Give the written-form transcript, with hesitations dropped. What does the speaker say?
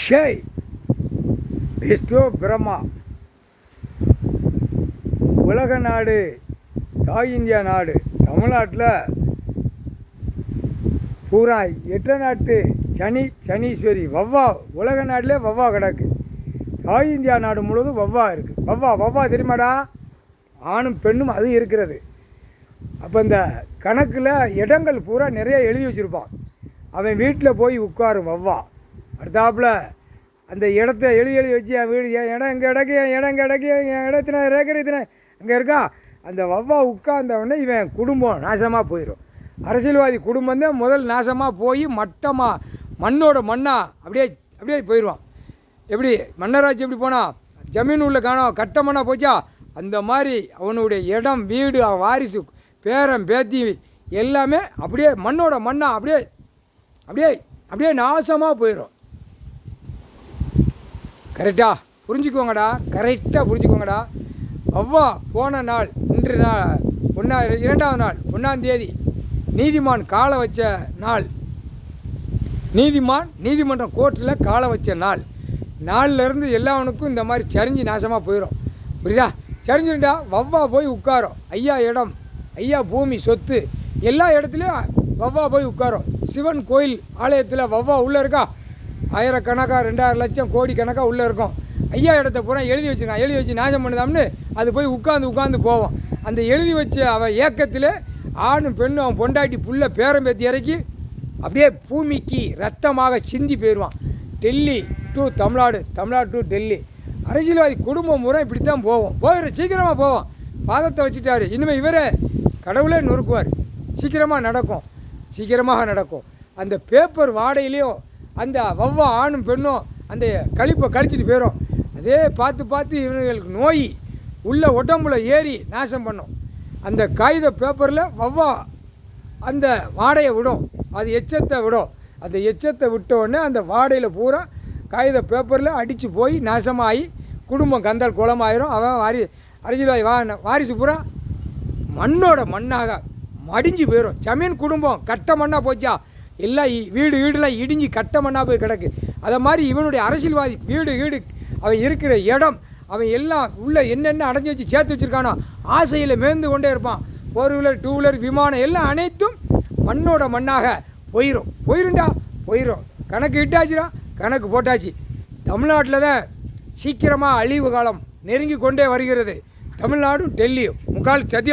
ஷேய் விஸ்வ பிரம்மா உலக நாடு தாய் இந்தியா நாடு தமிழ்நாட்டில் பூரா எட்டு நாட்டு சனீஸ்வரி வவ்வா உலக நாட்டிலே வவ்வா கிடக்கு. தாய் இந்தியா நாடு முழுவதும் வவ்வா இருக்குது. வவ்வா தெரியுமாடா? ஆணும் பெண்ணும் அது இருக்கிறது. அப்போ இந்த கணக்கில் இடங்கள் பூரா நிறைய எழுதி வச்சுருப்பான். அவன் வீட்டில் போய் உட்காரும் வவ்வா. அடுத்தாப்புல அந்த இடத்த எழுதி வச்சு என் வீடு என் இடம் இங்கே இடக்கு, என் இடம் இங்கே இடக்கு, என் இடத்தின ரேக்கர் இத்தனை இங்கே இருக்கா. அந்த வவ்வா உட்கார்ந்தவொடனே இவன் குடும்பம் நாசமாக போயிடும். அரசியல்வாதி குடும்பம் தான் முதல் நாசமாக போய் மட்டமாக மண்ணோட மண்ணாக அப்படியே போயிடுவான். எப்படி மன்னராட்சி எப்படி போனால் ஜமீன் உள்ள காணோம் கட்ட மண்ணாக போச்சா, அந்த மாதிரி அவனுடைய இடம் வீடு வாரிசு பேரன் பேத்தி எல்லாமே அப்படியே மண்ணோட மண்ணாக அப்படியே நாசமாக போயிடும். கரெக்டாக புரிஞ்சுக்கோங்கடா. வவ்வா போன நாள் இன்று நாள் 2ஆவது நாள் 1ஆம் தேதி நீதிமான் காலை வச்ச நாள். நீதிமன்றம் கோர்ட்டில் காலை வச்ச நாள்லேருந்து எல்லாவனுக்கும் இந்த மாதிரி சரிஞ்சு நாசமாக போயிடும். புரியுதா? சரிஞ்சுட்டா வவ்வா போய் உட்காரும். ஐயா இடம், ஐயா பூமி சொத்து எல்லா இடத்துலையும் வவ்வா போய் உட்காரும். சிவன் கோயில் ஆலயத்தில் வவ்வா உள்ளே இருக்கா, ஆயிரக்கணக்காக 2000 லட்சம் கோடி கணக்காக உள்ளே இருக்கும். ஐயா இடத்த பூரா எழுதி வச்சு நாசம் பண்ணுதாம்னு அது போய் உட்காந்து போவோம். அந்த எழுதி வச்ச அவன் ஏக்கத்தில் ஆணும் பெண்ணும் அவன் பொண்டாட்டி புள்ள பேரம்பேத்தி இறக்கி அப்படியே பூமிக்கு ரத்தமாக சிந்தி போயிடுவான். Delhi to Tamil Nadu to Delhi. அரசியல்வாதி குடும்பம் முறை இப்படி தான் போயிடும். சீக்கிரமாக போவோம். பாதத்தை வச்சுட்டாரு. இனிமேல் இவரே கடவுளே நொறுக்குவார். சீக்கிரமாக நடக்கும். அந்த பேப்பர் வாடையிலையும் அந்த வவ்வா ஆணும் பெண்ணும் அந்த கழிப்பை கழிச்சிட்டு போயிடும். அதே பார்த்து இவங்களுக்கு நோய் உள்ள உடம்புல ஏறி நாசம் பண்ணும். அந்த காகித பேப்பரில் வவ்வா அந்த வாடையை விடும், அது எச்சத்தை விடும். அந்த எச்சத்தை விட்ட உடனே அந்த வாடையில் பூரா காகித பேப்பரில் அடித்து போய் நாசமாகி குடும்பம் கந்தல் குளமாயிரும். அவன் அரசியல்வாதி வாரிசு பூரா மண்ணோட மண்ணாக மடிஞ்சு போயிடும். ஜமீன் குடும்பம் கட்ட மண்ணாக போச்சா, எல்லாம் வீடுலாம் இடிஞ்சு கட்ட மண்ணாக போய் கிடக்கு. அதை மாதிரி இவனுடைய அரசியல்வாதி வீடு அவன் இருக்கிற இடம் அவன் எல்லாம் உள்ள என்னென்ன அடைஞ்சி வச்சு சேர்த்து வச்சுருக்கானோ ஆசையில் மேய்ந்து கொண்டே இருப்பான். 4 வீலர் 2 வீலர் விமானம் எல்லாம் அனைத்தும் மண்ணோட மண்ணாக போயிடும். கணக்கு இட்டாச்சுடா, கணக்கு போட்டாச்சு. தமிழ்நாட்டில் தான் சீக்கிரமாக அழிவு காலம் நெருங்கி கொண்டே வருகிறது. தமிழ்நாடும் டெல்லியும் முக்கால் சத்தியம்.